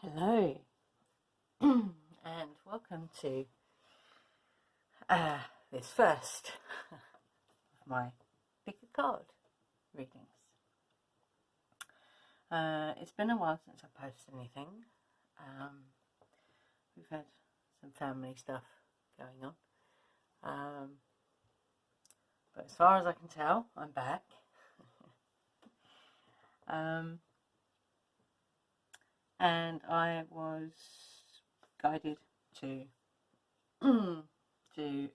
Hello, and welcome to this first of my pick a card readings. It's been a while since I posted anything. We've had some family stuff going on, but as far as I can tell, I'm back. And I was guided to do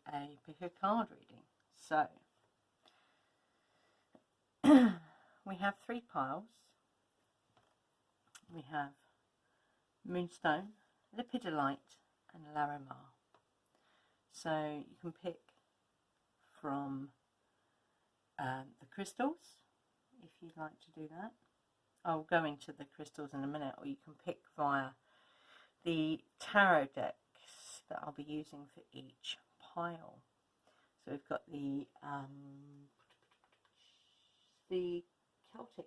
a pick a card reading. So we have three piles. We have Moonstone, Lepidolite and Larimar. So you can pick from the crystals if you'd like to do that. I'll go into the crystals in a minute, or you can pick via the tarot decks that I'll be using for each pile. So we've got the Celtic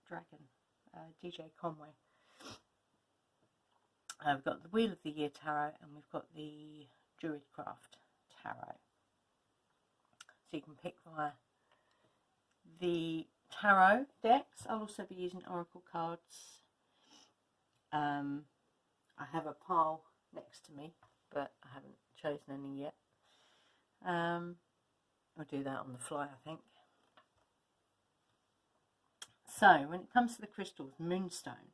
Dragon, DJ Conway. We've got the Wheel of the Year Tarot, and we've got the Druidcraft Tarot. So you can pick via the tarot decks. I'll also be using oracle cards. I have a pile next to me, but I haven't chosen any yet. I'll do that on the fly, I think. So when it comes to the crystals, Moonstone.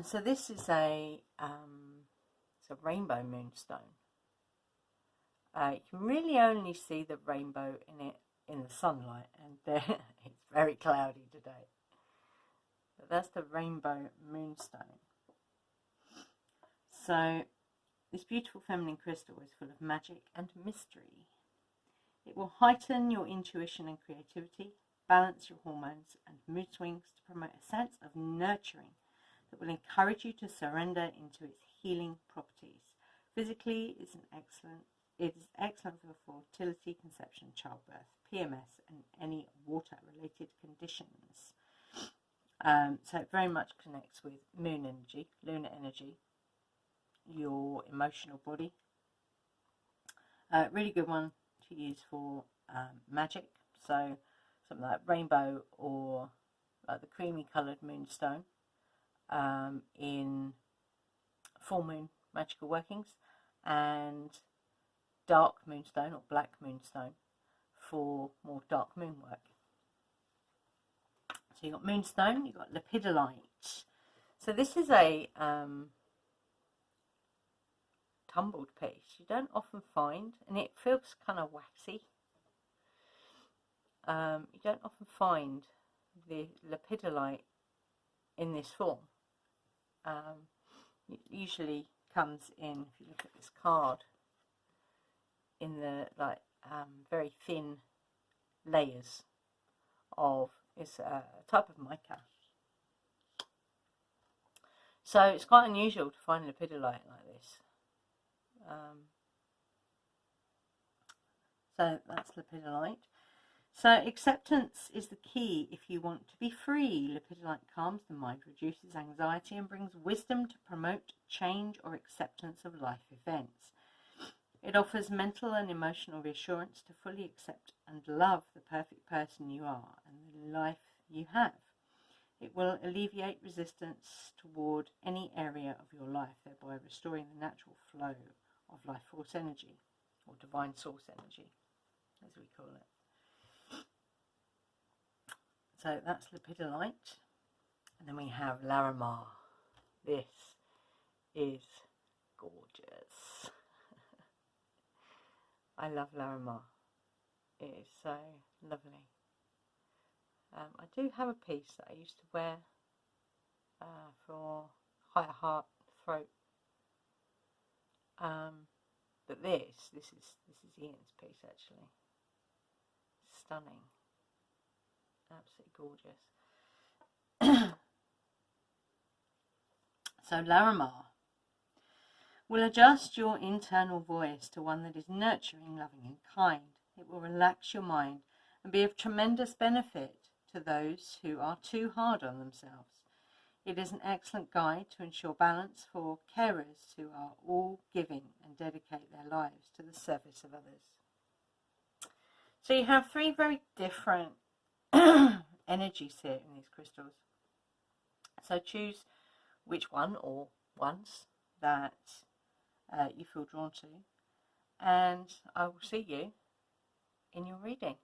So this is a rainbow moonstone. You can really only see the rainbow in it in the sunlight, and it's very cloudy today. But that's the rainbow moonstone. So this beautiful feminine crystal is full of magic and mystery. It will heighten your intuition and creativity, balance your hormones and mood swings to promote a sense of nurturing that will encourage you to surrender into its healing properties. Physically, it is excellent for fertility, conception, childbirth, PMS, and any water-related conditions. So it very much connects with moon energy, lunar energy, your emotional body. Really good one to use for magic. So something like rainbow, or like the creamy coloured moonstone in full moon magical workings, and dark moonstone or black moonstone for more dark moon work. So you've got moonstone, you've got lepidolite. So this is a tumbled piece. You don't often find, and it feels kind of waxy. You don't often find the lepidolite in this form. It usually comes in, if you look at this card, in the very thin layers of, it's a type of mica. So it's quite unusual to find lepidolite like this. So that's lepidolite. So acceptance is the key if you want to be free. Lepidolite calms the mind, reduces anxiety, and brings wisdom to promote change or acceptance of life events. It offers mental and emotional reassurance to fully accept and love the perfect person you are and the life you have. It will alleviate resistance toward any area of your life, thereby restoring the natural flow of life force energy, or divine source energy, as we call it. So that's lepidolite. And then we have Larimar. This is gorgeous. I love Larimar. It is so lovely. I do have a piece that I used to wear for higher heart, throat. But this is Ian's piece, actually. Stunning. Absolutely gorgeous. So Larimar will adjust your internal voice to one that is nurturing, loving and kind. It will relax your mind and be of tremendous benefit to those who are too hard on themselves. It is an excellent guide to ensure balance for carers who are all giving and dedicate their lives to the service of others. So you have three very different energies here in these crystals. So choose which one or ones that you feel drawn to, and I will see you in your reading.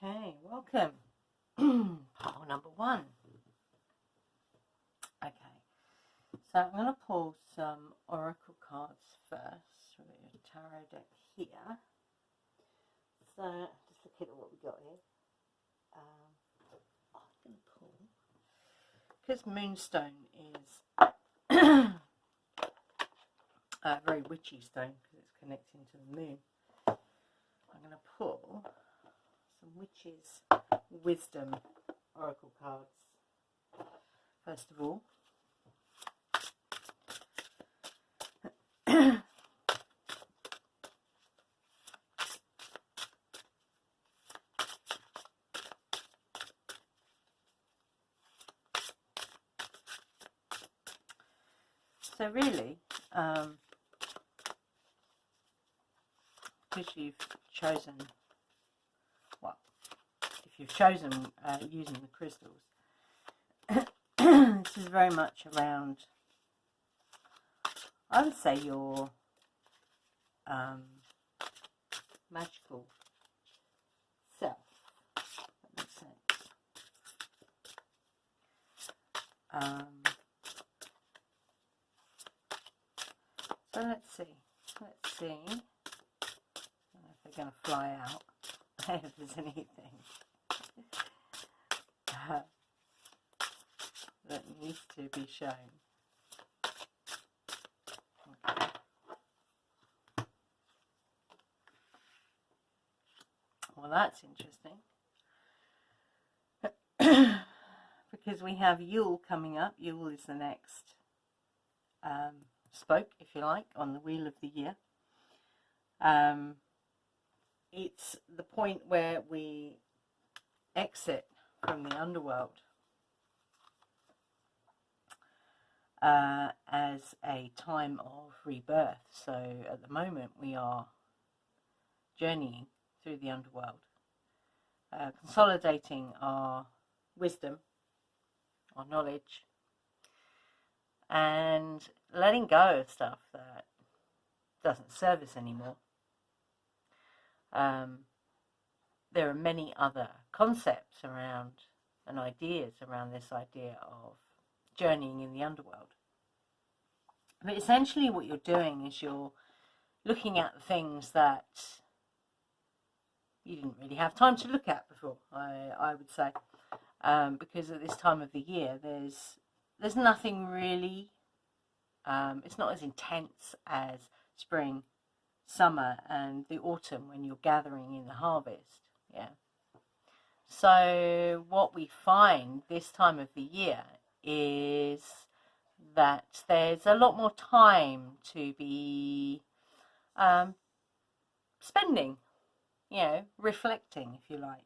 Okay, welcome. Pile number one. Okay, so I'm going to pull some oracle cards first from the tarot deck here. So just looking at what we got here. I'm going to pull, because Moonstone is a very witchy stone because it's connecting to the moon. I'm going to pull some witches' wisdom oracle cards first of all. So really, because you've chosen, well, if you've chosen using the crystals, this is very much around, I would say, your magical self. That makes sense. So let's see. I don't know if they're going to fly out, if there's anything that needs to be shown. Okay. Well, that's interesting. Because we have Yule coming up. Yule is the next spoke, if you like, on the wheel of the year. It's the point where we exit from the underworld as a time of rebirth. So at the moment we are journeying through the underworld, consolidating our wisdom, our knowledge, and letting go of stuff that doesn't serve us anymore. There are many other concepts around and ideas around this idea of journeying in the underworld. But essentially what you're doing is you're looking at the things that you didn't really have time to look at before, I would say. Because at this time of the year there's nothing really, it's not as intense as spring, summer and the autumn when you're gathering in the harvest. Yeah. So what we find this time of the year is that there's a lot more time to be spending, reflecting, if you like.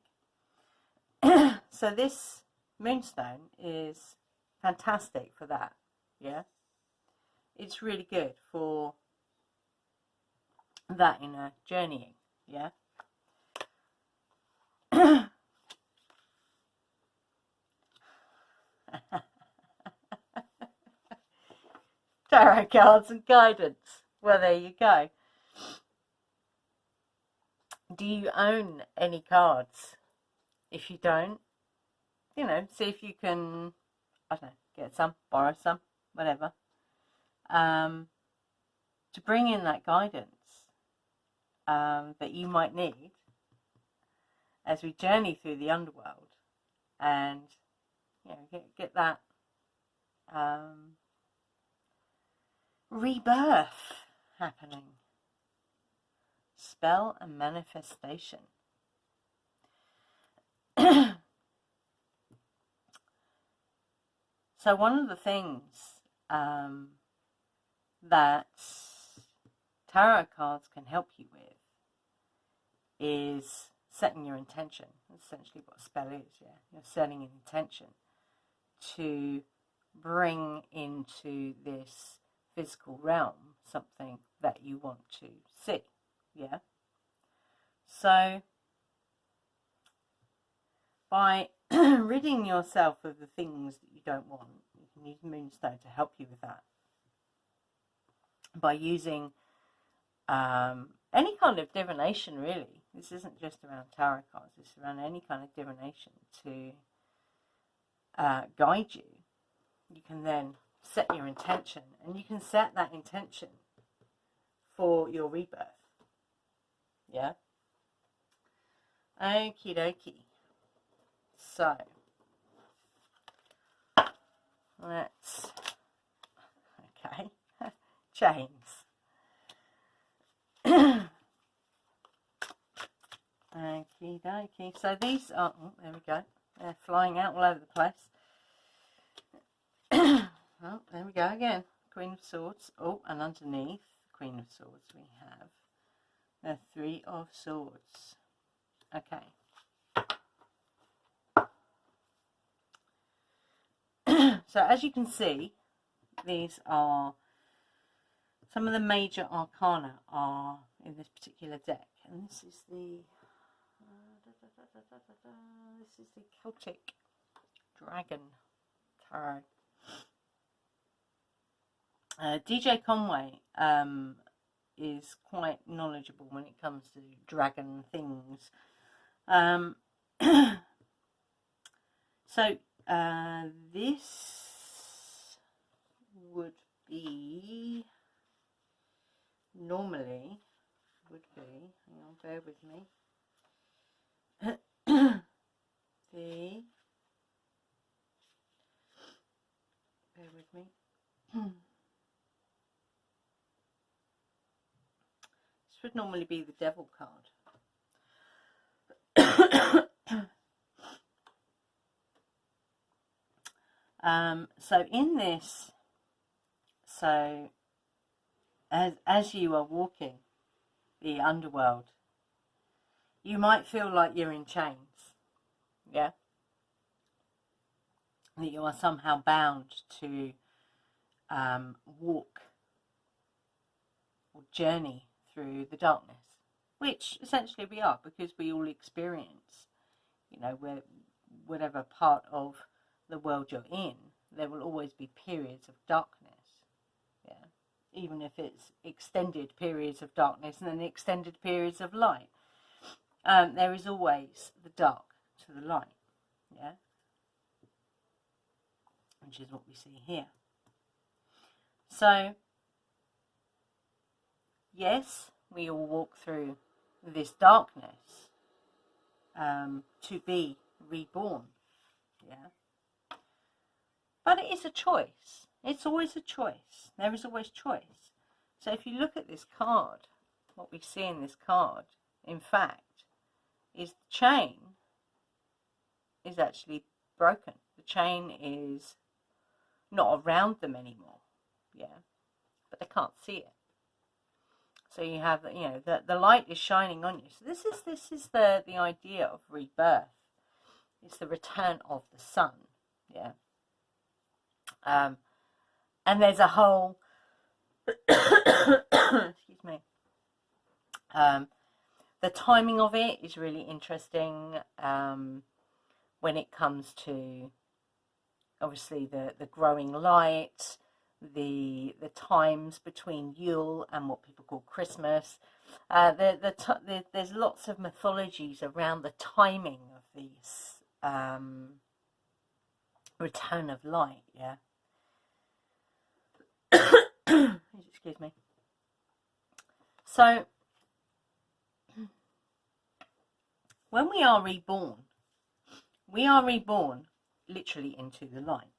So this Moonstone is fantastic for that. Yeah, it's really good for that inner journeying. Yeah. Tarot cards and guidance. Well, there you go. Do you own any cards? If you don't, see if you can, I don't know, get some, borrow some, whatever, to bring in that guidance that you might need as we journey through the underworld, and get that rebirth happening. Spell and manifestation. So one of the things that tarot cards can help you with is setting your intention. That's essentially what a spell is, yeah. You're setting an intention to bring into this physical realm something that you want to see, yeah. So by ridding yourself of the things that you don't want, you can use Moonstone to help you with that. By using any kind of divination, really. This isn't just around tarot cards, it's around any kind of divination to guide you. You can then set your intention, and you can set that intention for your rebirth. Yeah? Okie dokie. So, let's, okay, chains. Okie dokie. So these are, oh, there we go. They're flying out all over the place. Oh, there we go again. Queen of Swords. Oh, and underneath the Queen of Swords we have the Three of Swords. Okay. So as you can see, these are some of the major arcana are in this particular deck, and this is the Celtic Dragon Tarot. DJ Conway is quite knowledgeable when it comes to dragon things. So this would be normally hang on, bear with me. Bear with me. This would normally be the Devil card. So in this, so as you are walking the underworld, you might feel like you're in chains, yeah, that you are somehow bound to walk or journey through the darkness, which essentially we are, because we all experience, you know, whatever part of the world you're in, there will always be periods of darkness, yeah, even if it's extended periods of darkness and then extended periods of light. There is always the dark to the light, yeah, which is what we see here. So yes, we all walk through this darkness to be reborn, yeah. But it is a choice. It's always a choice. There is always choice. So if you look at this card, what we see in this card, in fact, is the chain is actually broken. The chain is not around them anymore, yeah, but they can't see it. So you have, you know, the light is shining on you. So this is the idea of rebirth. It's the return of the sun, yeah. And there's a whole excuse me. The timing of it is really interesting when it comes to, obviously, the growing light, the times between Yule and what people call Christmas. There's lots of mythologies around the timing of these return of light, yeah. Excuse me. So when we are reborn literally into the light,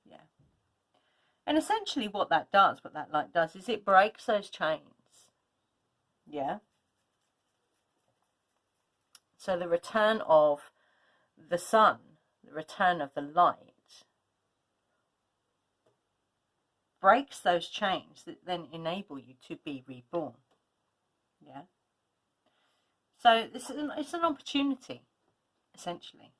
yeah. And essentially what that light does is it breaks those chains, yeah. So the return of the sun, the return of the light, breaks those chains that then enable you to be reborn, yeah. So it's an opportunity, essentially.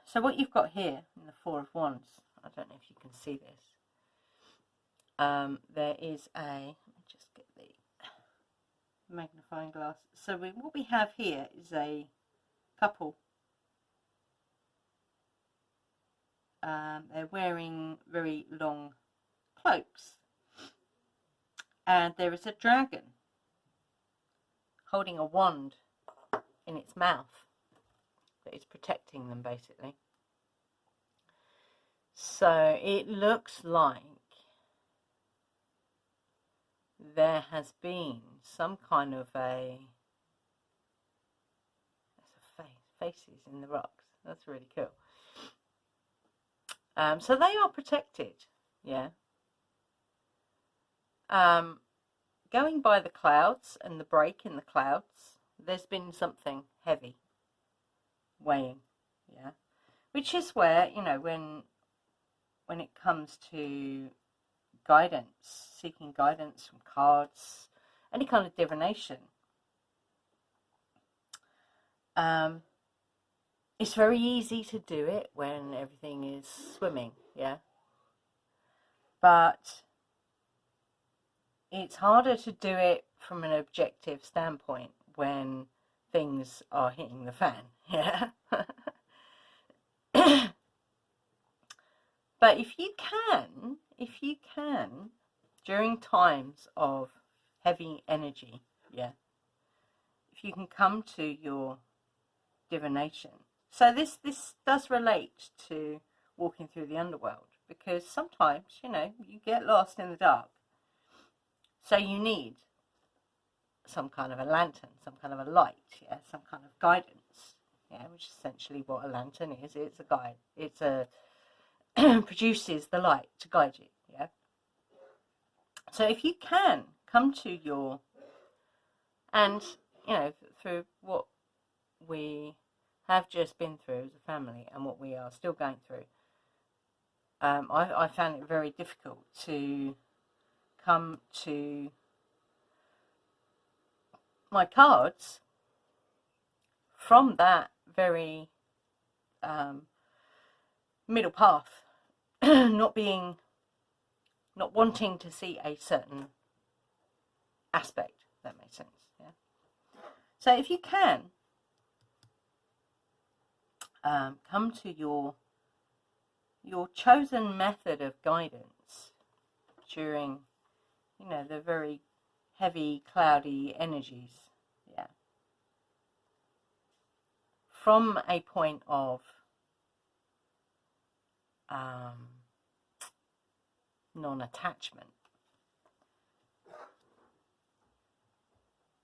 So what you've got here in the Four of Wands, I don't know if you can see this. There is a, let me just get the magnifying glass. So what we have here is a couple. They're wearing very long cloaks, and there is a dragon holding a wand in its mouth that is protecting them, basically. So it looks like there has been some kind of a faces in the rocks. That's really cool. So they are protected, yeah. Going by the clouds and the break in the clouds, there's been something heavy weighing, yeah. Which is where, you know, when it comes to guidance, seeking guidance from cards, any kind of divination, it's very easy to do it when everything is swimming, yeah. But it's harder to do it from an objective standpoint when things are hitting the fan, yeah. But if you can, during times of heavy energy, yeah, if you can come to your divination. So this does relate to walking through the underworld, because sometimes, you know, you get lost in the dark. So you need some kind of a lantern, some kind of a light, yeah, some kind of guidance, yeah, which is essentially what a lantern is. It's a guide. It's a produces the light to guide you, yeah. So if you can come to your, and you know, through what we have just been through as a family and what we are still going through, I found it very difficult to come to my cards from that very middle path, not wanting to see a certain aspect. If that makes sense, yeah. So if you can come to your chosen method of guidance during, you know, the very heavy, cloudy energies, yeah, from a point of non-attachment,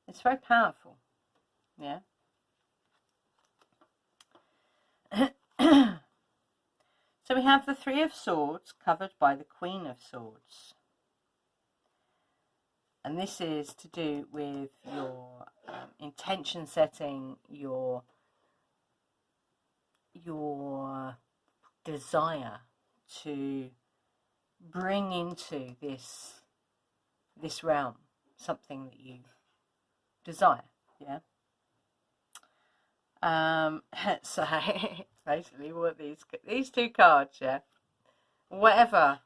it's very powerful, yeah. So we have the Three of Swords covered by the Queen of Swords. And this is to do with your intention setting, your desire to bring into this realm something that you desire, yeah. So basically what these two cards, yeah, whatever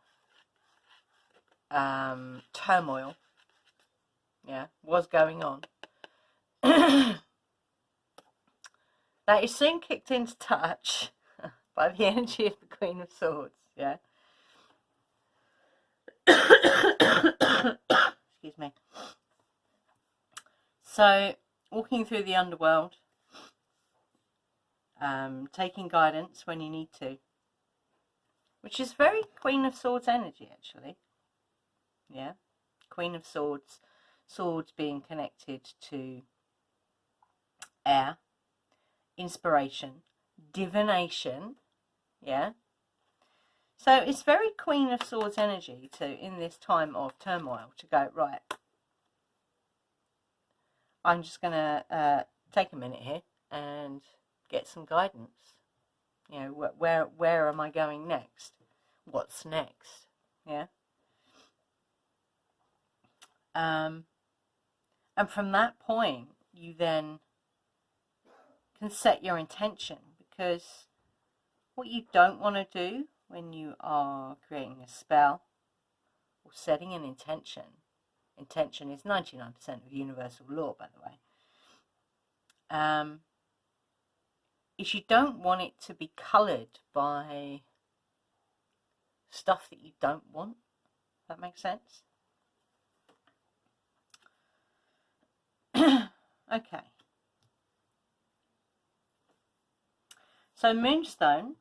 turmoil, yeah, was going on, that is soon kicked into touch by the energy of the Queen of Swords, yeah. Excuse me. So walking through the underworld, taking guidance when you need to, which is very Queen of Swords energy, actually, yeah. Queen of Swords, swords being connected to air, inspiration, divination, yeah. So it's very Queen of Swords energy to, in this time of turmoil, to go, right, I'm just going to take a minute here and get some guidance. You know, where am I going next? What's next? Yeah. And from that point, you then can set your intention, because what you don't want to do when you are creating a spell or setting an intention is 99% of universal law, by the way, is you don't want it to be coloured by stuff that you don't want. Does that make sense? Okay. So Moonstone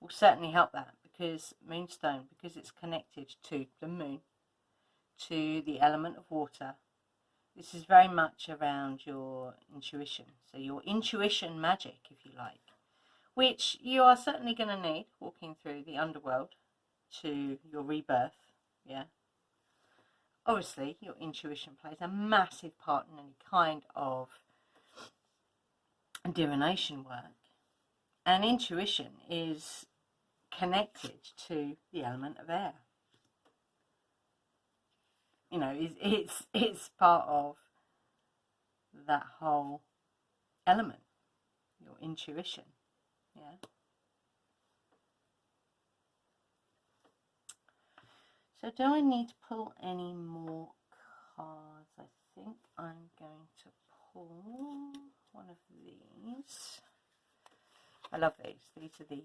will certainly help that, because Moonstone, because it's connected to the moon, to the element of water, this is very much around your intuition. So your intuition magic, if you like, which you are certainly going to need walking through the underworld to your rebirth. Yeah. Obviously, your intuition plays a massive part in any kind of divination work. And intuition is connected to the element of air. You know, it's part of that whole element, your intuition. Yeah. So do I need to pull any more cards? I think I'm going to pull one of these. I love these. These are the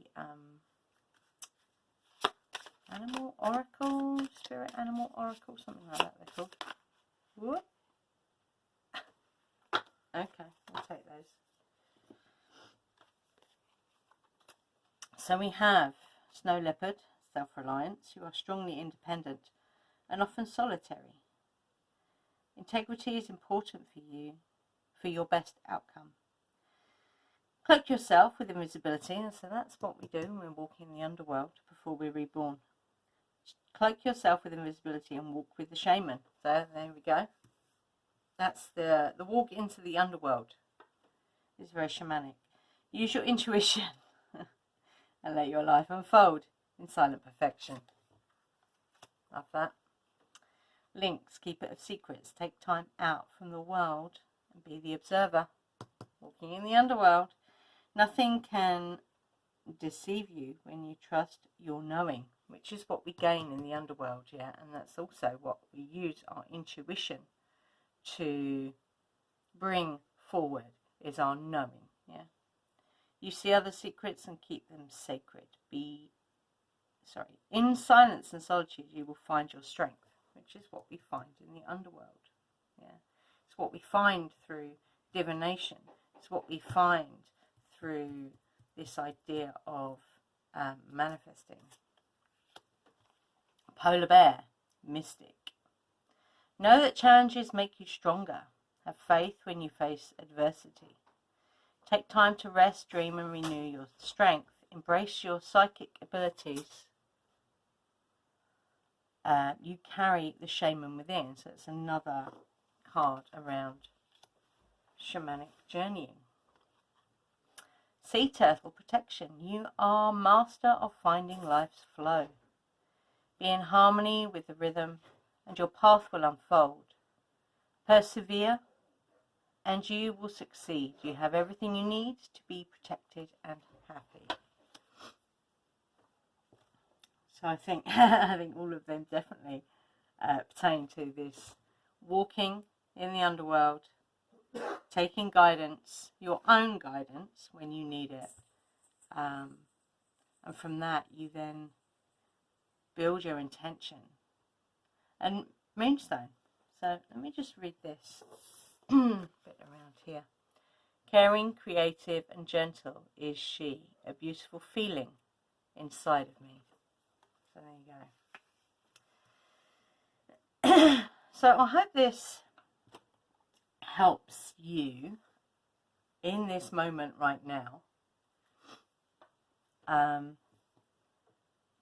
Animal Oracle, Spirit Animal Oracle, something like that they're called. Whoop. Okay, I'll take those. So we have Snow Leopard, self-reliance. You are strongly independent and often solitary. Integrity is important for you for your best outcome. Cloak yourself with invisibility, and so that's what we do when we're walking in the underworld before we're reborn. Cloak yourself with invisibility and walk with the shaman. So there we go. That's the walk into the underworld. It's very shamanic. Use your intuition and let your life unfold in silent perfection. Love that. Links, keeper of secrets. Take time out from the world and be the observer. Walking in the underworld. Nothing can deceive you when you trust your knowing, which is what we gain in the underworld, yeah, and that's also what we use our intuition to bring forward, is our knowing, yeah. You see other secrets and keep them sacred. In silence and solitude you will find your strength, which is what we find in the underworld, yeah. It's what we find through divination. It's what we find through this idea of manifesting. Polar bear, mystic. Know that challenges make you stronger. Have faith when you face adversity. Take time to rest, dream, and renew your strength. Embrace your psychic abilities. You carry the shaman within, so it's another card around shamanic journeying. Sea turtle protection. You are master of finding life's flow. Be in harmony with the rhythm and your path will unfold. Persevere and you will succeed. You have everything you need to be protected and happy. So I think all of them definitely pertain to this walking in the underworld, taking guidance, your own guidance when you need it, and from that you then build your intention. And Moonstone. So let me just read this bit around here. Caring, creative and gentle is she, a beautiful feeling inside of me. So there you go. So I hope this helps you in this moment right now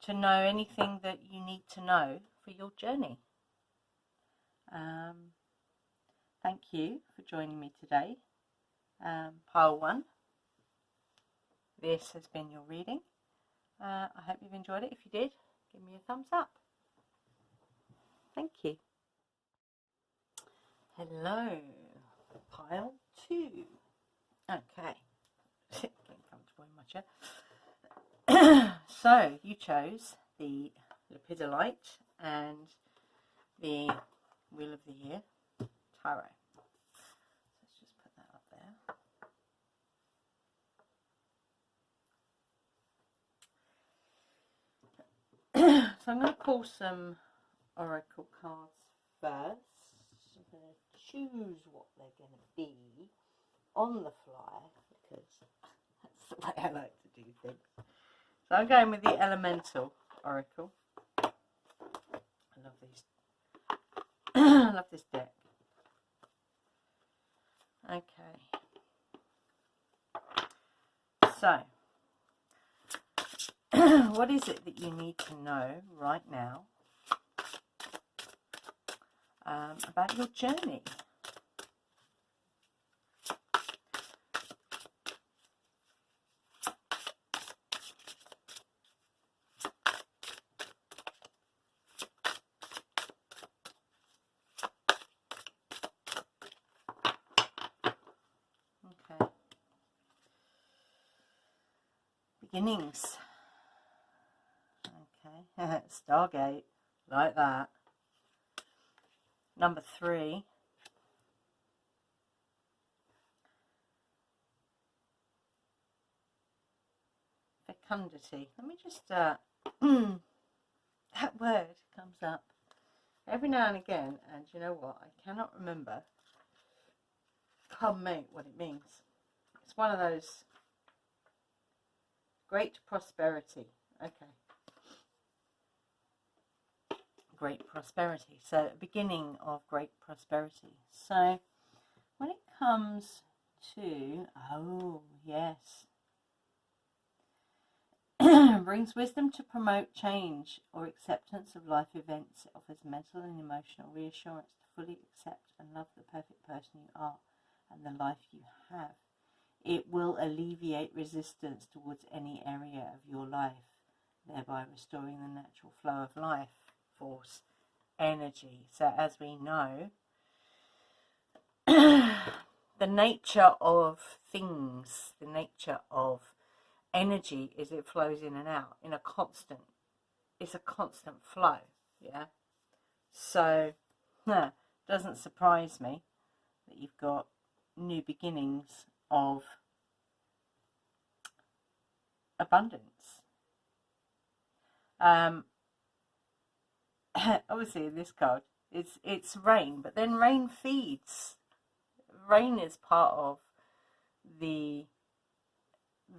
to know anything that you need to know for your journey. Thank you for joining me today. Pile 1. This has been your reading. I hope you've enjoyed it. If you did, give me a thumbs up. Thank you. Hello, pile 2. Okay, getting comfortable in my chair. So you chose the Lepidolite and the Wheel of the Year Tarot. Let's just put that up there. So I'm going to pull some oracle cards first. I'm going to choose what they're going to be on the fly because that's the way I like to do things. So I'm going with the Elemental Oracle. I love these. I love this deck. Okay. So, what is it that you need to know right now about your journey? Okay. Beginnings. Okay. Stargate. Like that. Number 3. Fecundity. Let me just, that word comes up every now and again, and you know what? I cannot remember, mate, what it means. It's one of those great prosperity. Okay. Great prosperity. So, beginning of great prosperity. So, when it comes to, oh, yes. Brings wisdom to promote change or acceptance of life events. It offers mental and emotional reassurance to fully accept and love the perfect person you are and the life you have. It will alleviate resistance towards any area of your life, thereby restoring the natural flow of life force energy. So as we know, the nature of things, the nature of energy is it flows in and out in a constant, it's a constant flow, yeah. So doesn't surprise me that you've got new beginnings of abundance. Obviously in this card it's rain, but then rain feeds. Rain is part of the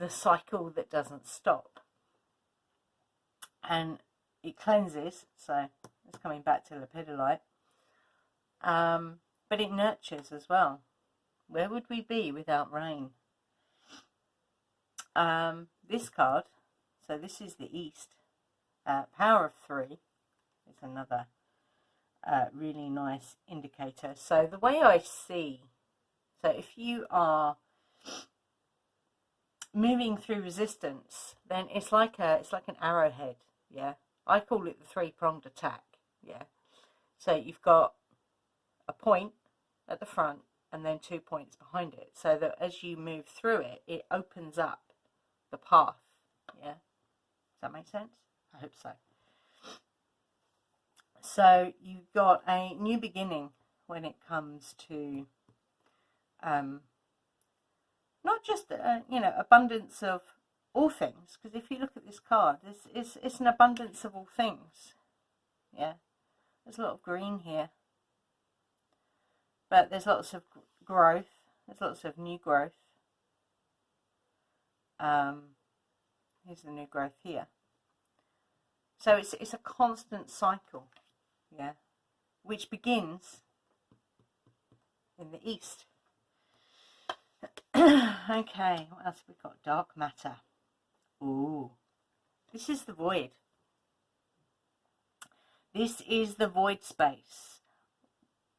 cycle that doesn't stop, and it cleanses. So it's coming back to Lepidolite, but it nurtures as well. Where would we be without rain? This card, so this is the East. Power of 3 is another really nice indicator. So the way I see, so if you are moving through resistance, then it's like an arrowhead, yeah. I call it the 3-pronged attack, yeah. So you've got a point at the front and then 2 points behind it, so that as you move through it, it opens up the path, yeah. Does that make sense? I hope so. So you've got a new beginning when it comes to not just abundance of all things, because if you look at this card, it's an abundance of all things, yeah. There's a lot of green here, but there's lots of growth, there's lots of new growth. Here's the new growth here. So it's a constant cycle, yeah, which begins in the East. Okay, what else have we got? Dark matter. Ooh, this is the void. This is the void space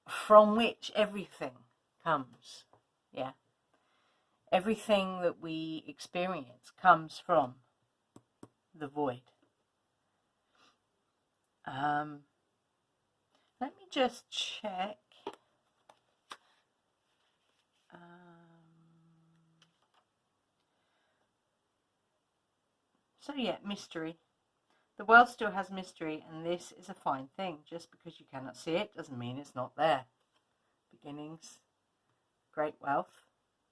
from which everything comes, yeah. Everything that we experience comes from the void. Let me just check So yeah, mystery. The world still has mystery, and this is a fine thing. Just because you cannot see it doesn't mean it's not there. Beginnings, great wealth,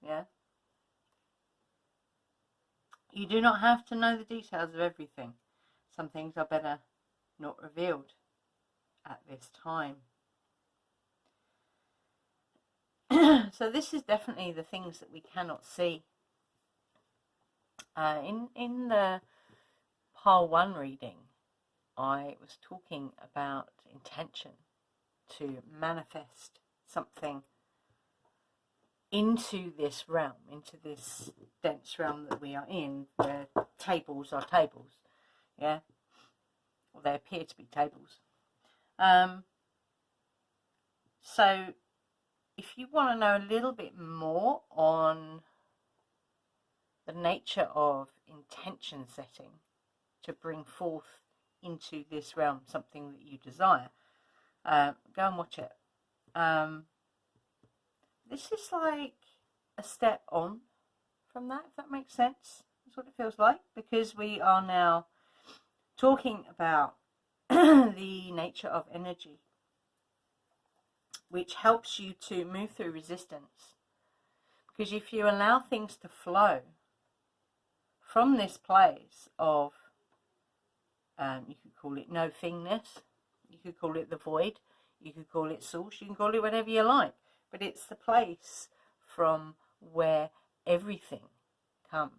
yeah. You do not have to know the details of everything. Some things are better not revealed at this time. So this is definitely the things that we cannot see. In the pile 1 reading, I was talking about intention to manifest something into this realm, into this dense realm that we are in, where tables are tables, yeah, or they appear to be tables. So if you want to know a little bit more on the nature of intention setting to bring forth into this realm something that you desire, go and watch it. This is like a step on from that, if that makes sense. That's what it feels like, because we are now talking about the nature of energy, which helps you to move through resistance. Because if you allow things to flow from this place of, you could call it no-thingness, you could call it the void, you could call it source, you can call it whatever you like, but it's the place from where everything comes,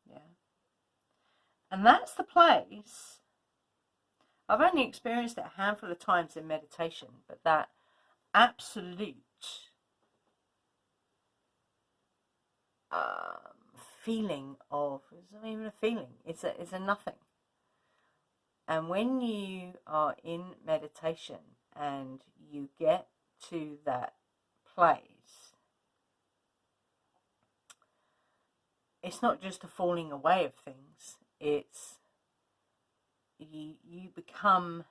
yeah. And that's the place. I've only experienced it a handful of times in meditation, but that absolute feeling of, it's not even a feeling, it's a nothing. And when you are in meditation and you get to that place, it's not just a falling away of things, it's you become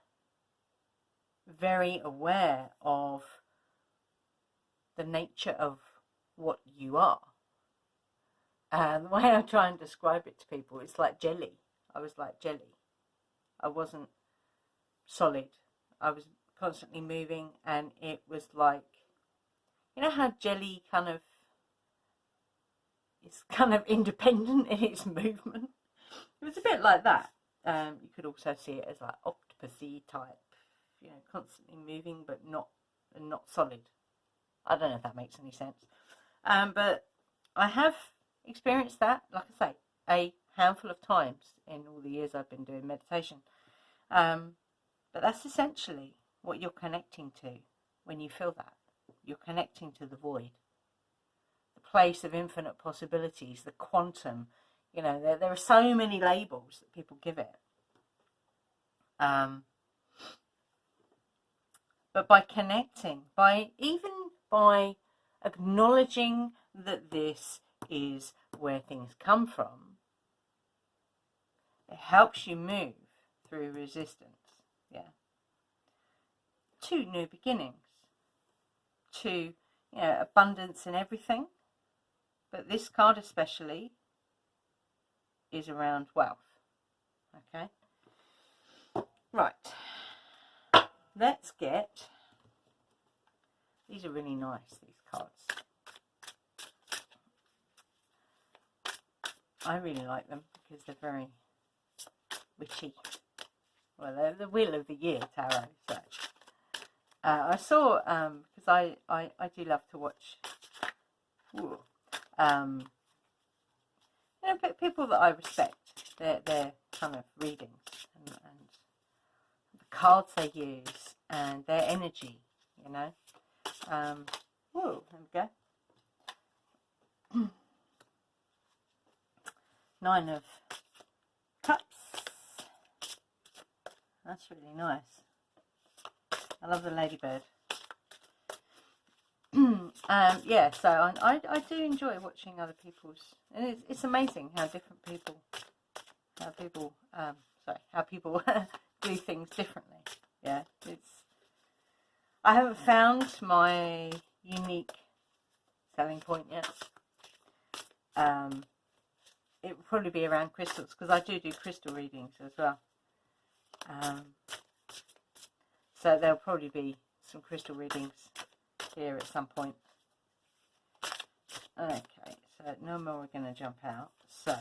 very aware of the nature of what you are. And the way I try and describe it to people, it's like jelly. I was like jelly. I wasn't solid. I was constantly moving, and it was like, you know how jelly is kind of independent in its movement? It was a bit like that. You could also see it as like octopusy type, you know, constantly moving but not solid. I don't know if that makes any sense. But I have experienced that, like I say, a handful of times in all the years I've been doing meditation. But that's essentially what you're connecting to when you feel that. You're connecting to the void, the place of infinite possibilities, the quantum. You know, there are so many labels that people give it. But by connecting, by acknowledging that this is where things come from, it helps you move through resistance, yeah, to new beginnings, to, you know, abundance in everything. But this card especially is around wealth. Okay, right, let's get, these are really nice, these cards. I really like them because they're very witchy. Well, they're the Wheel of the Year tarot. So I saw, because I do love to watch, you know, people that I respect, their kind of readings and the cards they use and their energy, you know. There we go. 9 of Cups. That's really nice. I love the ladybird. Yeah, so I do enjoy watching other people's, and it's amazing how different people, how people do things differently. Yeah, I haven't found my unique selling point yet. it will probably be around crystals, because I do crystal readings as well. So there'll probably be some crystal readings here at some point. Okay, so no more are going to jump out. So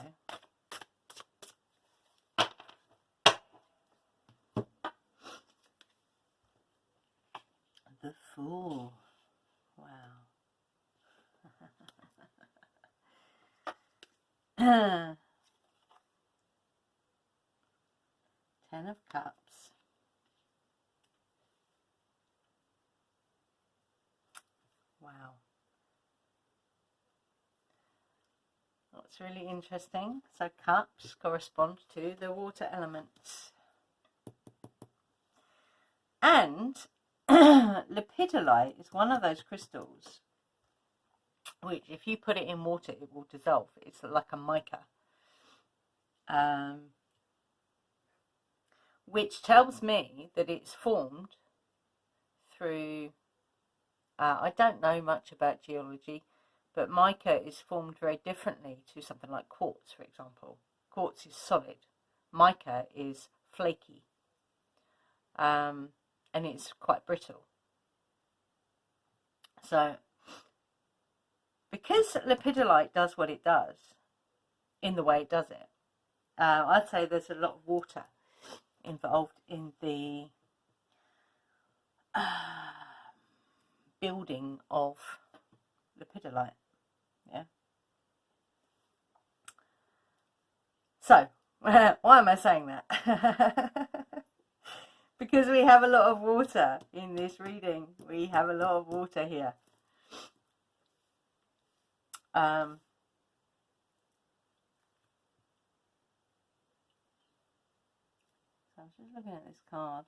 the Fool. Wow. 10 of Cups. Wow. That's really interesting. So cups correspond to the water elements. And lepidolite is one of those crystals which, if you put it in water, it will dissolve. It's like a mica. Which tells me that it's formed through, I don't know much about geology, but mica is formed very differently to something like quartz, for example. Quartz is solid. Mica is flaky. And it's quite brittle. So, because lepidolite does what it does, in the way it does it, I'd say there's a lot of water involved in the building of lepidolite. Yeah. So, why am I saying that? Because we have a lot of water in this reading. We have a lot of water here. So I'm just looking at this card.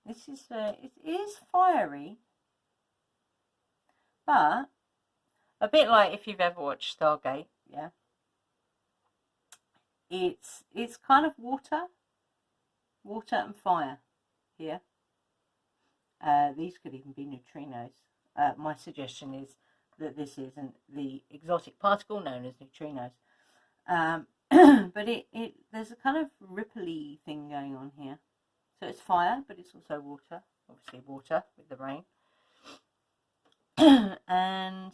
This is it is fiery, but a bit like if you've ever watched Stargate, yeah. It's kind of water and fire here. These could even be neutrinos. My suggestion is that this isn't the exotic particle known as neutrinos. But there's a kind of ripply thing going on here. So it's fire, but it's also water. Obviously water with the rain. And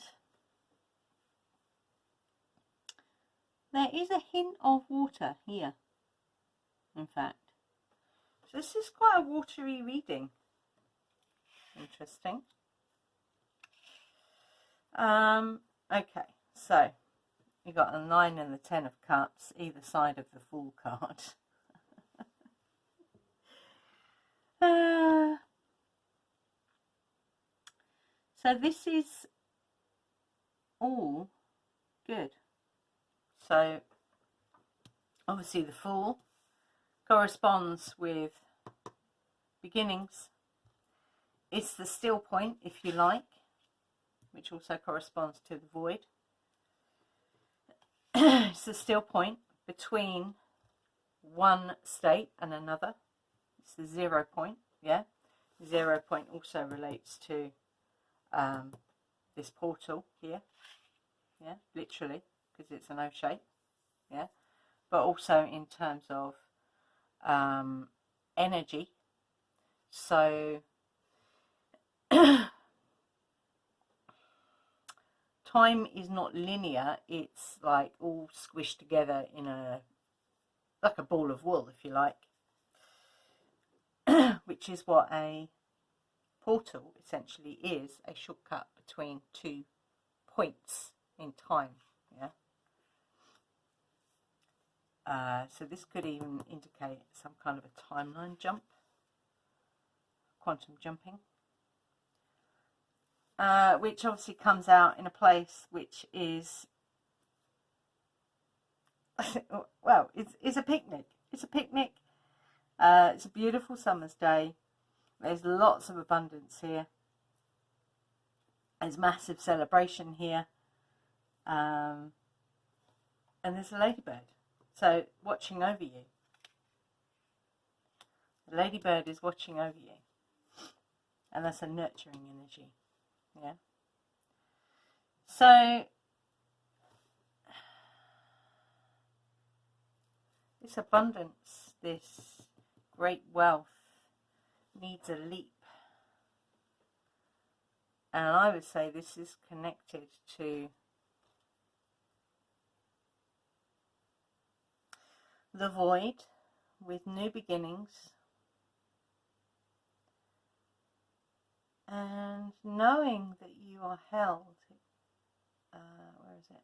there is a hint of water here, in fact. So this is quite a watery reading. Interesting. Okay, so you got a 9 and the 10 of Cups, either side of the Fool card. So this is all good. So obviously the Fool corresponds with beginnings. It's the still point, if you like, which also corresponds to the Void. It's the still point between one state and another. It's the 0 point, yeah. 0 point also relates to this portal here, yeah, literally, because it's an O shape, yeah. But also in terms of energy. So time is not linear. It's like all squished together in like a ball of wool, if you like. Which is what a portal essentially is, a shortcut between 2 points in time. Yeah. So this could even indicate some kind of a timeline jump, quantum jumping, which obviously comes out in a place which is, well, it's a picnic. It's a picnic. It's a beautiful summer's day. There's lots of abundance here. There's massive celebration here. And there's a ladybird. So, watching over you. The ladybird is watching over you. And that's a nurturing energy. Yeah. So, this abundance, this great wealth needs a leap. And I would say this is connected to the void with new beginnings, and knowing that you are held. Where is it?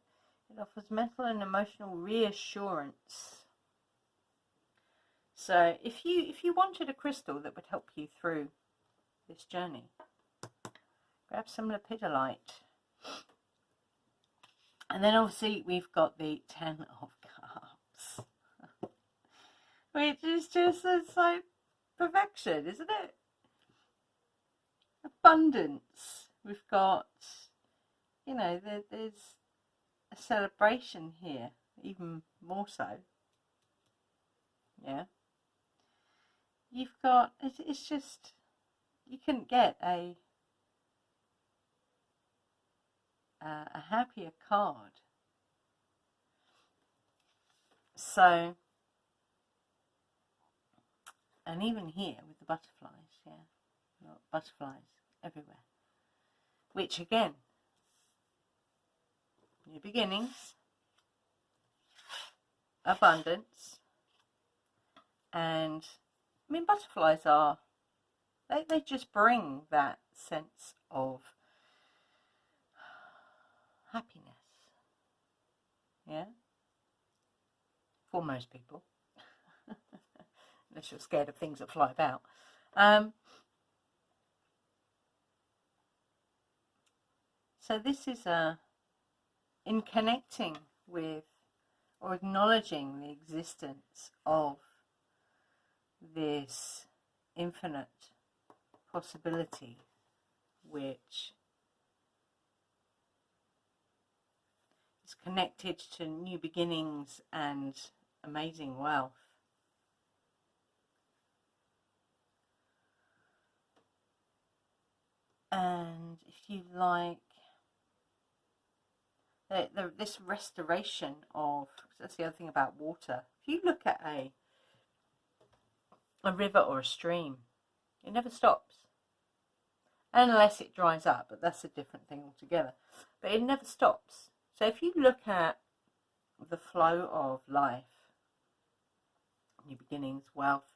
It offers mental and emotional reassurance. So if you wanted a crystal that would help you through this journey, grab some Lepidolite. And then obviously we've got the 10 of Cups, which is just, it's like perfection, isn't it? Abundance. We've got, you know, there's a celebration here, even more so. Yeah. You've got, it's just, you couldn't get a happier card. So, and even here with the butterflies, yeah, butterflies everywhere, which again, new beginnings, abundance, and I mean, butterflies are, they just bring that sense of happiness, yeah, for most people, unless you're scared of things that fly about. So this is in connecting with or acknowledging the existence of this infinite possibility, which is connected to new beginnings and amazing wealth. And if you like, this restoration of, that's the other thing about water. If you look at a river or a stream, it never stops. Unless it dries up, but that's a different thing altogether. But it never stops. So if you look at the flow of life, new beginnings, wealth,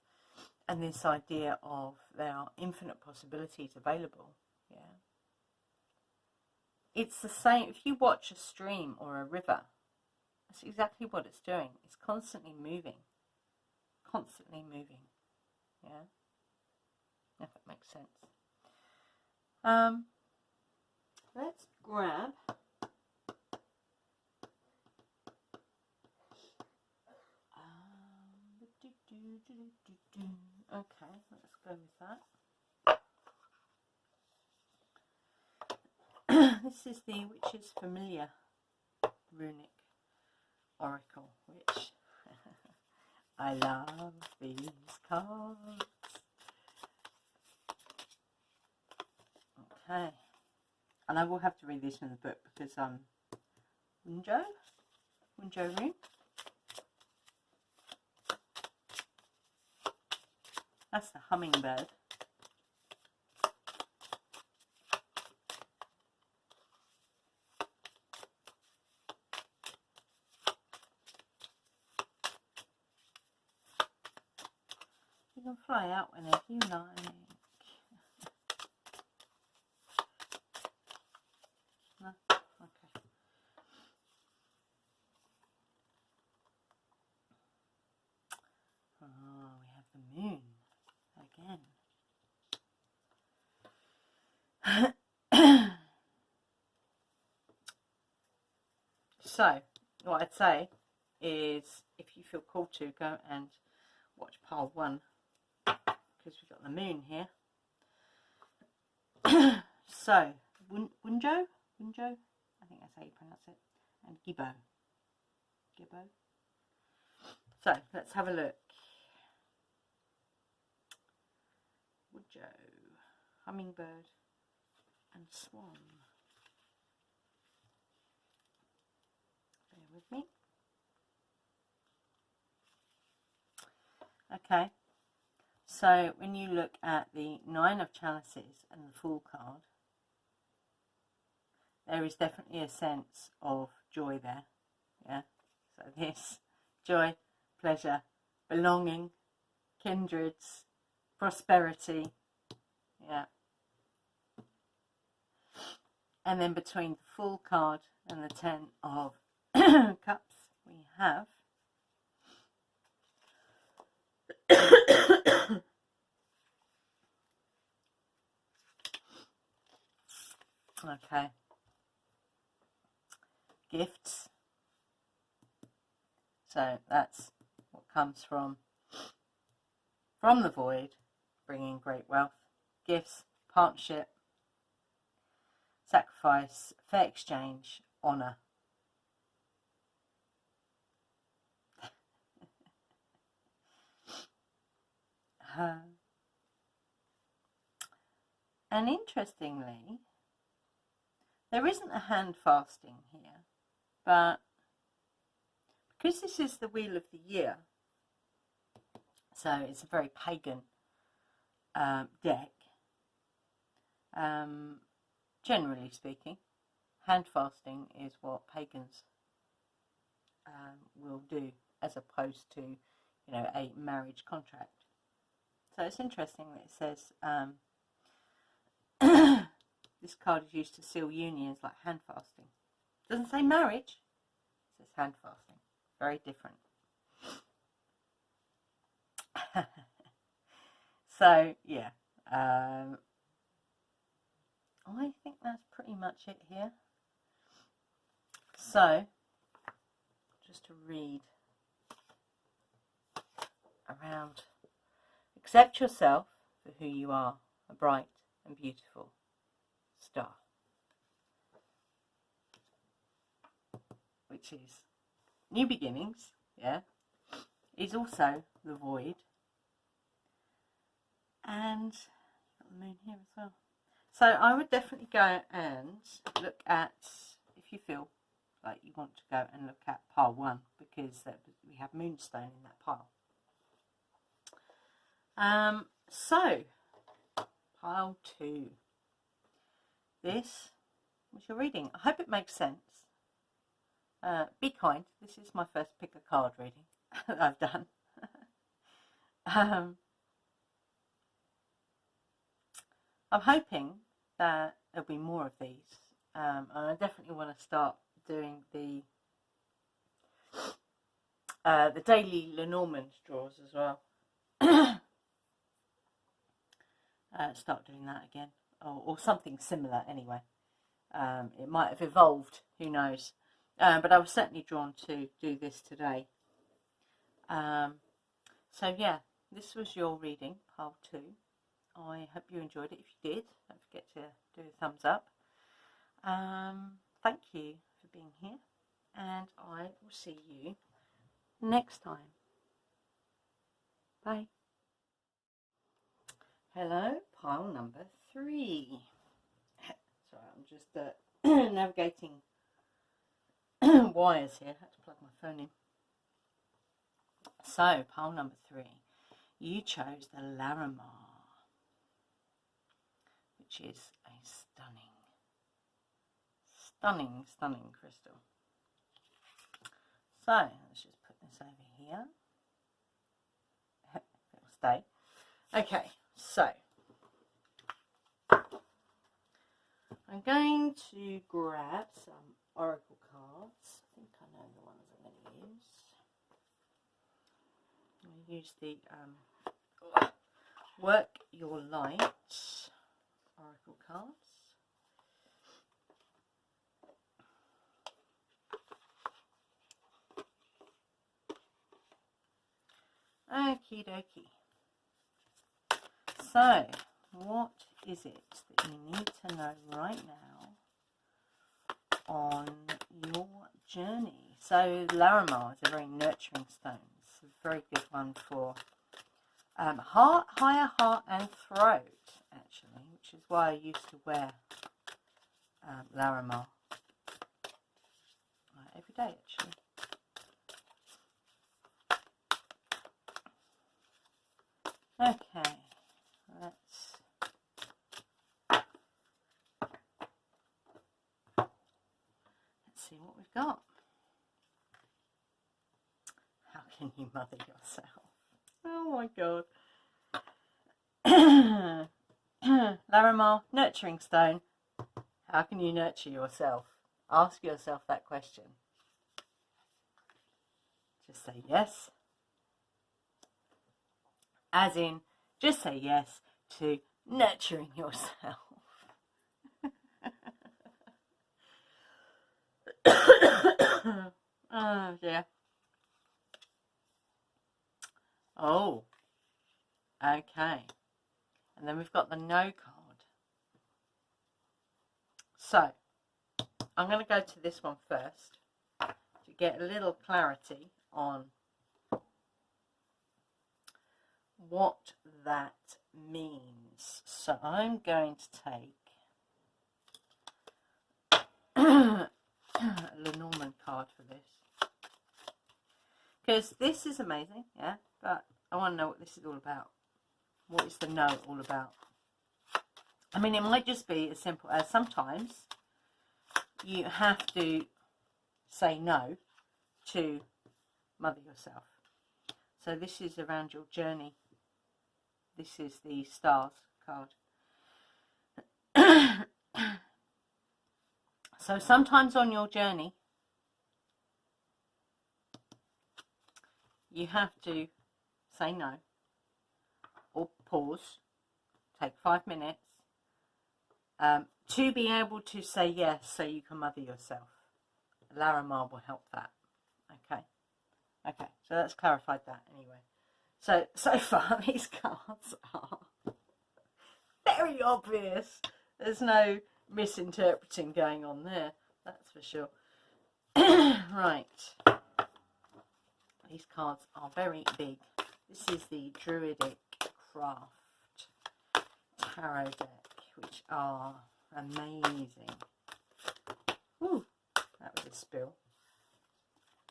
and this idea of there are infinite possibilities available, yeah, it's the same. If you watch a stream or a river, that's exactly what it's doing. It's constantly moving, yeah, if that makes sense. Let's grab okay, let's go with that. This is the Witch's Familiar Runic Oracle, which I love these cards. Okay, and I will have to read this in the book because Wunjo Rune. That's the hummingbird. You can fly out whenever you like. No? Okay. Oh, we have the moon again. So, what I'd say is, if you feel called to, go and watch pile 1, because we've got the moon here. So, Wunjo, I think that's how you pronounce it, and Gibbo. So, let's have a look. Wunjo, hummingbird, and swan. Bear with me. Okay, so when you look at the Nine of Chalices and the Fool card, there is definitely a sense of joy there. Yeah, so this joy, pleasure, belonging, kindreds, prosperity. Yeah. And then between the Fool card and the Ten of Cups, we have okay, gifts. So that's what comes from the void, bringing great wealth. Gifts, partnership, sacrifice, fair exchange, honour. And interestingly, there isn't a hand fasting here, but because this is the Wheel of the Year, so it's a very pagan deck, generally speaking, hand fasting is what pagans will do, as opposed to, you know, a marriage contract. So it's interesting that it says this card is used to seal unions like hand fasting. It doesn't say marriage, it says hand fasting. Very different. So yeah, I think that's pretty much it here. So just to read around, accept yourself for who you are, a bright and beautiful star, which is new beginnings. Yeah, is also the void, and got the moon here as well. So I would definitely go and look at, if you feel like you want to go and look at pile 1, because we have Moonstone in that pile. So pile 2. This was your reading. I hope it makes sense. Be kind. This is my first pick a card reading that I've done. I'm hoping that there'll be more of these, and I definitely want to start doing the daily Lenormand draws as well. Start doing that again, or something similar anyway. It might have evolved, who knows, but I was certainly drawn to do this today. So yeah, this was your reading, pile 2. I hope you enjoyed it. If you did, don't forget to do a thumbs up. Thank you for being here, and I will see you next time. Bye. Hello, pile number 3. Sorry, I'm just navigating wires here. I had to plug my phone in. So, pile number 3. You chose the Larimar, which is a stunning crystal. So let's just put this over here. It'll stay. Okay, so I'm going to grab some oracle cards. I think I know the ones I'm going to use. I'm going to use the Work Your Light oracle cards. Okie dokie. So, what is it that you need to know right now on your journey? So, Larimar is a very nurturing stone. It's a very good one for heart, higher heart and throat, actually, which is why I used to wear Larimar every day, actually. see what we've got. How can you mother yourself? Oh my god. Larimar, nurturing stone. How can you nurture yourself? Ask yourself that question. Just say yes. As in, just say yes to nurturing yourself. Oh dear. Oh, okay. And then we've got the no card. So, I'm going to go to this one first to get a little clarity on what that means. So, I'm going to take a lenormand card for this. Because this is amazing, yeah, but I want to know what this is all about. What is the no all about? I mean, it might just be as simple as sometimes you have to say no to mother yourself. So this is around your journey. This is the stars card. So sometimes on your journey, you have to say no or pause, take 5 minutes to be able to say yes so you can mother yourself. Larimar will help that. Okay, so that's clarified that anyway. So far these cards are very obvious. There's no misinterpreting going on there, that's for sure. Right. These cards are very big. This is the Druidic Craft Tarot deck, which are amazing. Whew, that was a spill.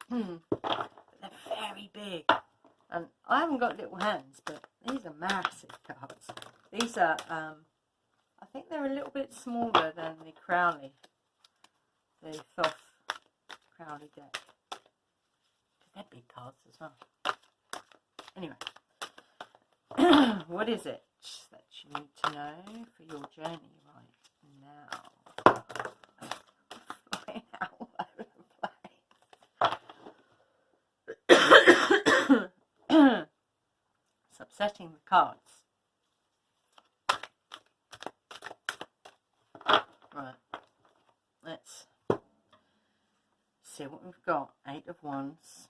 But they're very big. And I haven't got little hands, but these are massive cards. These are, I think they're a little bit smaller than the Crowley, the Thoth Crowley deck. They're big cards as well. Anyway, what is it that you need to know for your journey right now? Flying out all over the place. It's upsetting the cards. Right, let's see what we've got. 8 of Wands.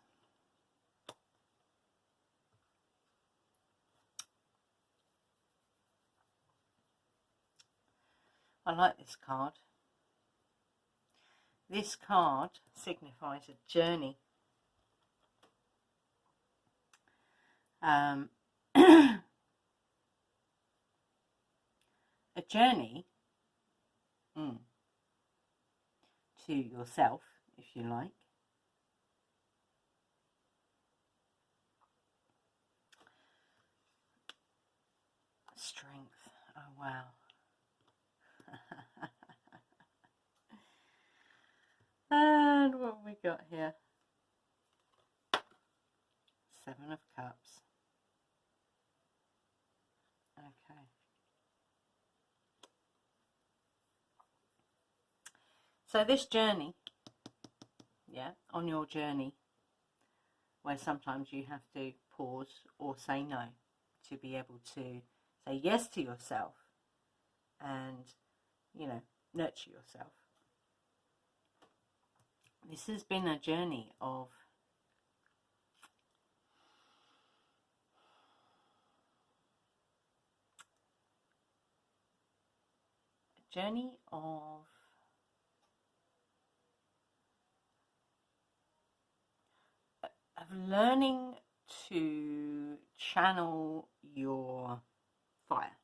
I like this card. This card signifies a journey. A journey to yourself, if you like. Strength. Oh, wow. And what have we got here? 7 of Cups. Okay. So this journey, yeah, on your journey, where sometimes you have to pause or say no to be able to say yes to yourself and, you know, nurture yourself. This has been a journey of learning to channel your fire.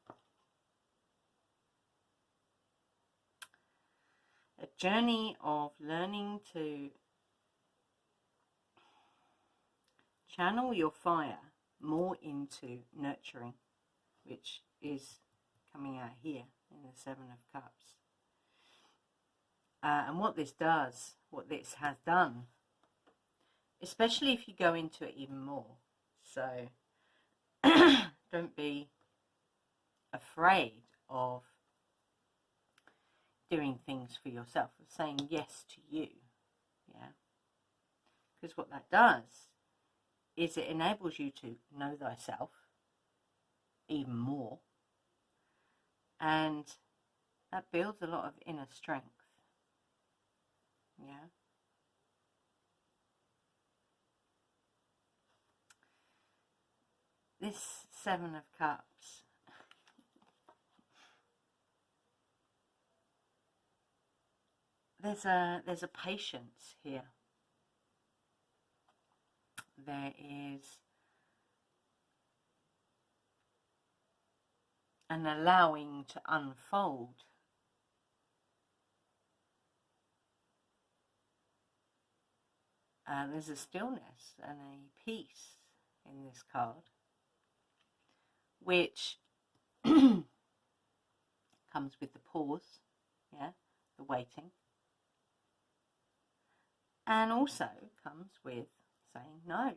A journey of learning to channel your fire more into nurturing, which is coming out here in the 7 of Cups. And what this does, what this has done, especially if you go into it even more, so don't be afraid of doing things for yourself, of saying yes to you, yeah, because what that does is it enables you to know thyself even more, and that builds a lot of inner strength, yeah. This Seven of Cups, there's a patience here. There is an allowing to unfold. There's a stillness and a peace in this card, which comes with the pause, yeah, the waiting, and also comes with saying no.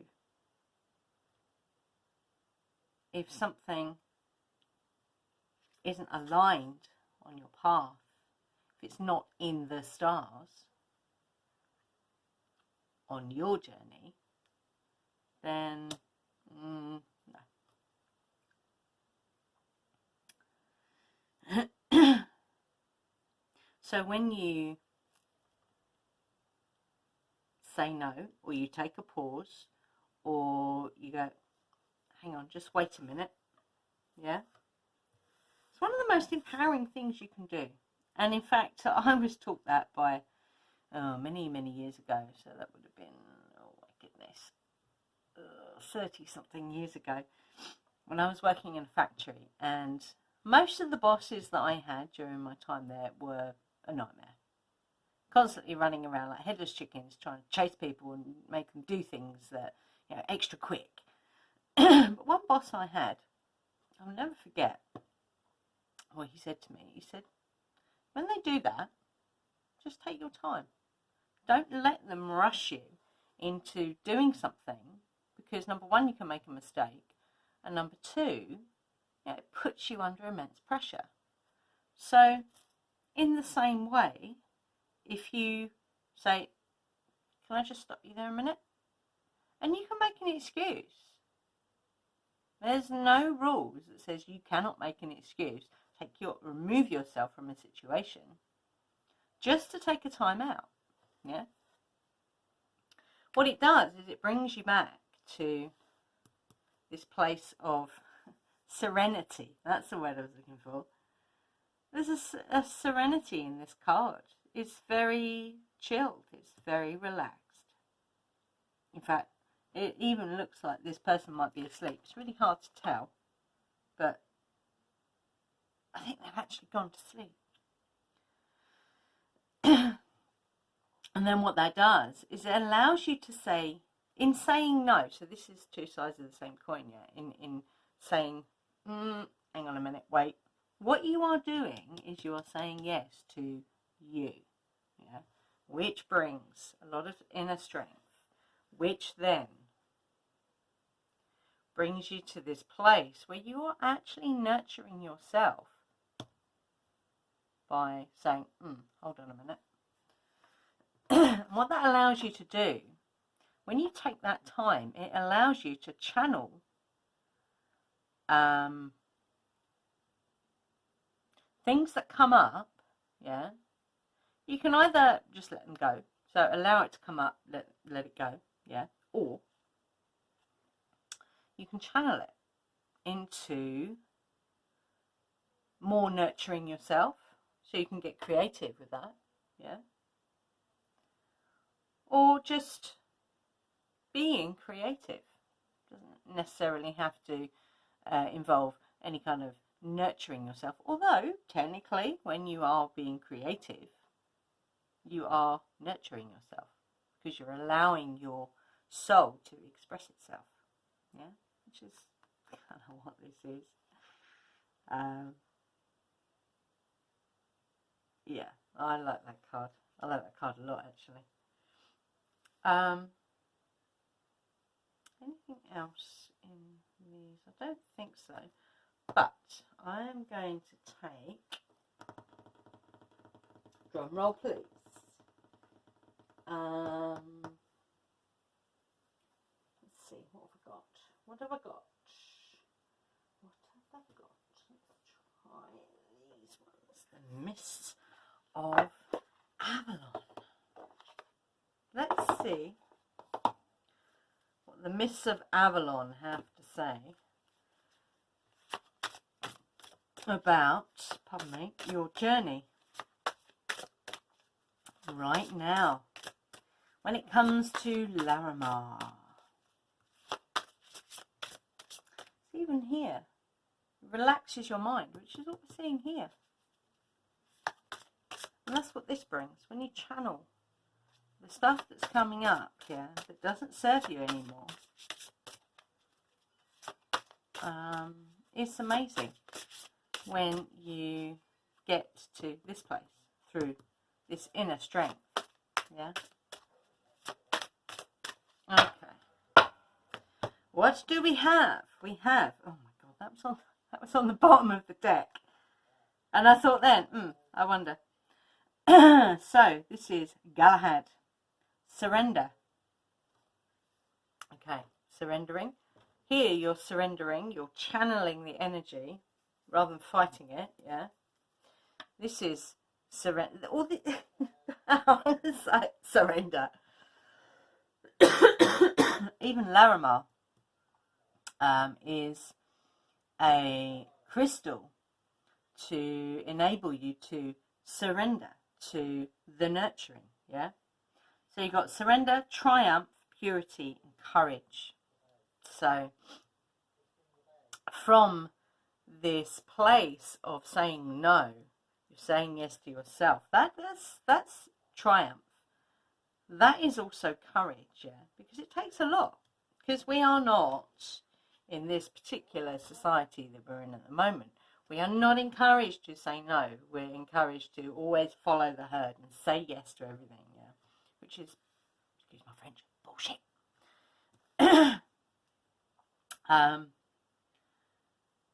If something isn't aligned on your path, if it's not in the stars on your journey, then no. So when you say no, or you take a pause, or you go, hang on, just wait a minute, yeah, it's one of the most empowering things you can do. And in fact, I was taught that by many years ago, so that would have been, oh my goodness, 30 something years ago, when I was working in a factory, and most of the bosses that I had during my time there were a nightmare, constantly running around like headless chickens, trying to chase people and make them do things that, you know, extra quick. But one boss I had, I'll never forget what he said to me. He said, when they do that, just take your time. Don't let them rush you into doing something, because number one, you can make a mistake, and number two, it puts you under immense pressure. So in the same way, if you say, can I just stop you there a minute? And you can make an excuse. There's no rules that says you cannot make an excuse. Remove yourself from a situation just to take a time out. Yeah. What it does is it brings you back to this place of serenity. That's the word I was looking for. There's a serenity in this card. It's very chilled. It's very relaxed. In fact, it even looks like this person might be asleep. It's really hard to tell, but I think they've actually gone to sleep. And then what that does is it allows you to say, in saying no, so this is two sides of the same coin, yeah, in saying, hang on a minute, wait. What you are doing is you are saying yes to you, yeah, which brings a lot of inner strength, which then brings you to this place where you are actually nurturing yourself by saying, hold on a minute. What that allows you to do, when you take that time, it allows you to channel things that come up, yeah. You can either just let them go, so allow it to come up, let it go, yeah, or you can channel it into more nurturing yourself, so you can get creative with that, yeah, or just being creative. Doesn't necessarily have to involve any kind of nurturing yourself, although technically when you are being creative, you are nurturing yourself because you're allowing your soul to express itself, yeah, which is kind of what this is. Yeah, I like that card. I like that card a lot, actually. Anything else in these? I don't think so. But I am going to take, drum roll please. Let's see, what have I got? What have I got? What have I got? Let's try these ones. The Mists of Avalon. Let's see what the Mists of Avalon have to say about, pardon me, your journey right now when it comes to Larimar. Even here, it relaxes your mind, which is what we're seeing here. And that's what this brings. When you channel the stuff that's coming up here that doesn't serve you anymore, it's amazing when you get to this place through this inner strength. Yeah. Okay. What do we have? We have, oh my god, that was on the bottom of the deck. And I thought then, I wonder. So this is Galahad. Surrender. Okay, surrendering. Here you're surrendering, you're channeling the energy rather than fighting it, yeah. This is surrender. All the surrender. Even Larimar is a crystal to enable you to surrender to the nurturing, yeah. So you've got surrender, triumph, purity, and courage. So from this place of saying no, you're saying yes to yourself. That's triumph. That is also courage, yeah, because it takes a lot. Because we are not, in this particular society that we're in at the moment, we are not encouraged to say no. We're encouraged to always follow the herd and say yes to everything, yeah, which is, excuse my French, bullshit.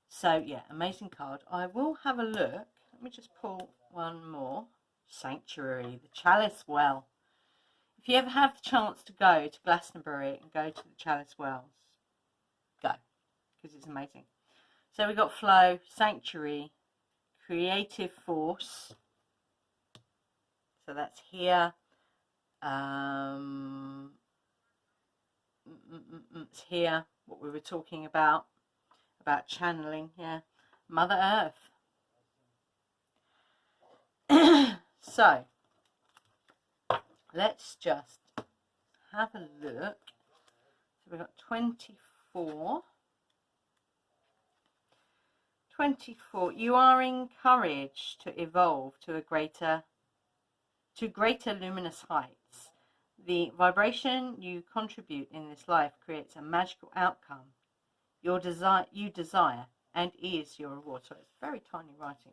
So yeah, amazing card. I will have a look. Let me just pull one more. Sanctuary, the Chalice Well. If you ever have the chance to go to Glastonbury and go to the Chalice Wells, go, because it's amazing. So we've got Flow, Sanctuary, Creative Force. So that's here. It's here, what we were talking about channeling, yeah. Mother Earth. So, let's just have a look. So we've got 24. 24. You are encouraged to evolve to greater luminous heights. The vibration you contribute in this life creates a magical outcome. You desire and is your reward. So it's very tiny writing.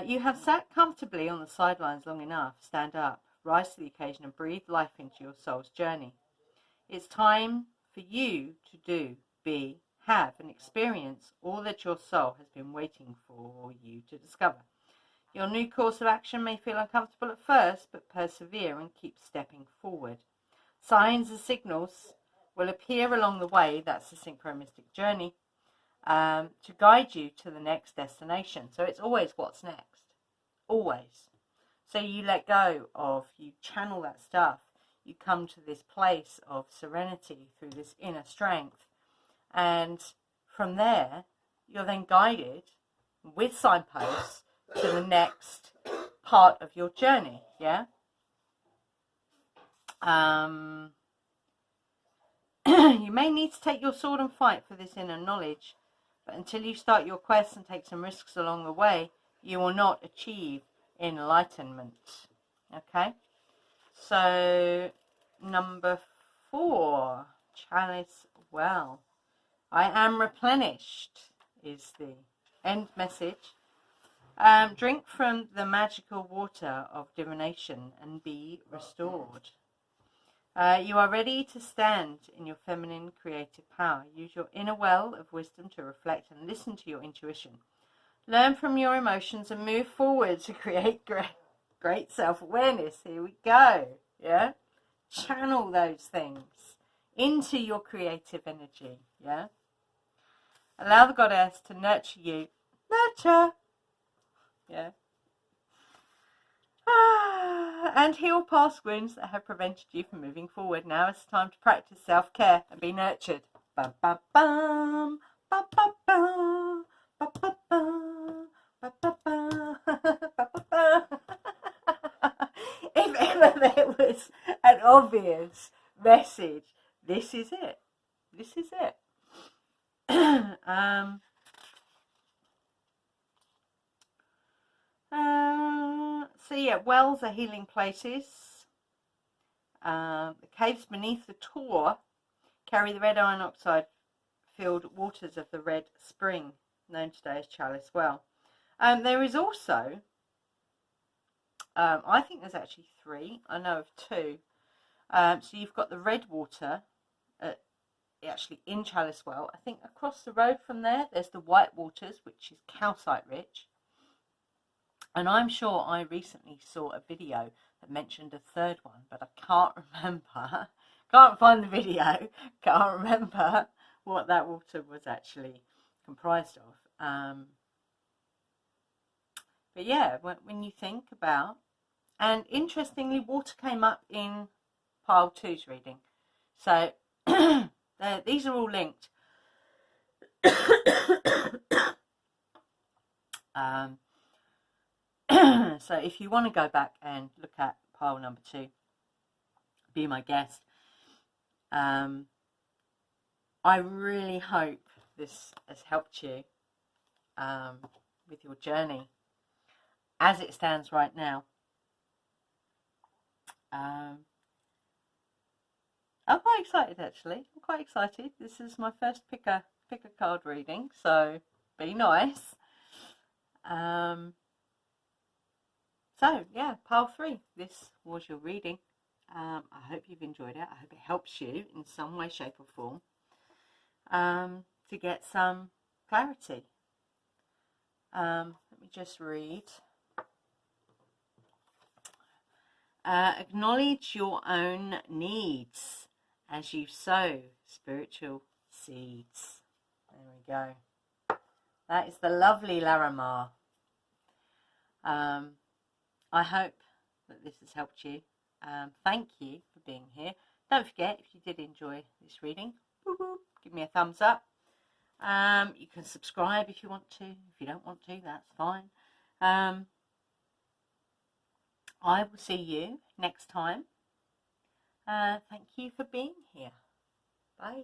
You have sat comfortably on the sidelines long enough. Stand up, rise to the occasion and breathe life into your soul's journey. It's time for you to do, be, have and experience all that your soul has been waiting for you to discover. Your new course of action may feel uncomfortable at first, but persevere and keep stepping forward. Signs and signals will appear along the way, that's the synchronistic journey, to guide you to the next destination. So it's always what's next, always. So you let go of, you channel that stuff, you come to this place of serenity through this inner strength, and from there you're then guided with signposts to the next part of your journey, yeah? You may need to take your sword and fight for this inner knowledge, but until you start your quest and take some risks along the way, you will not achieve enlightenment. Okay? So, number 4, Chalice Well. I am replenished is the end message. Drink from the magical water of divination and be restored. You are ready to stand in your feminine creative power. Use your inner well of wisdom to reflect and listen to your intuition. Learn from your emotions and move forward to create great self-awareness. Here we go. Yeah? Channel those things into your creative energy. Yeah? Allow the goddess to nurture you. Nurture! Yeah? And heal past wounds that have prevented you from moving forward. Now it's time to practice self-care and be nurtured. Bum, bum, bum, bum, bum, bum, bum, bum, bum, bum, bum, bum, bum, bum. If ever there was an obvious message, this is it. This is it. So yeah, wells are healing places. The caves beneath the Tor carry the red iron oxide filled waters of the Red Spring, known today as Chalice Well. There is also, I think there's actually 3, I know of 2. So you've got the red water, actually in Chalice Well. I think across the road from there, there's the white waters, which is calcite rich. And I'm sure I recently saw a video that mentioned a 3rd one, but I can't remember. Can't find the video. Can't remember what that water was actually comprised of. But yeah, when you think about, and interestingly, water came up in pile 2's reading. So these are all linked. So if you want to go back and look at pile number 2, be my guest. I really hope this has helped you with your journey as it stands right now. I'm quite excited, actually. I'm quite excited. This is my first pick a card reading, so be nice. So yeah, pile 3. This was your reading. I hope you've enjoyed it. I hope it helps you in some way, shape or form to get some clarity. Let me just read. Acknowledge your own needs as you sow spiritual seeds. There we go. That is the lovely Larimar. I hope that this has helped you. Thank you for being here. Don't forget, if you did enjoy this reading, give me a thumbs up. You can subscribe if you want to. If you don't want to, that's fine. I will see you next time. Thank you for being here. Bye.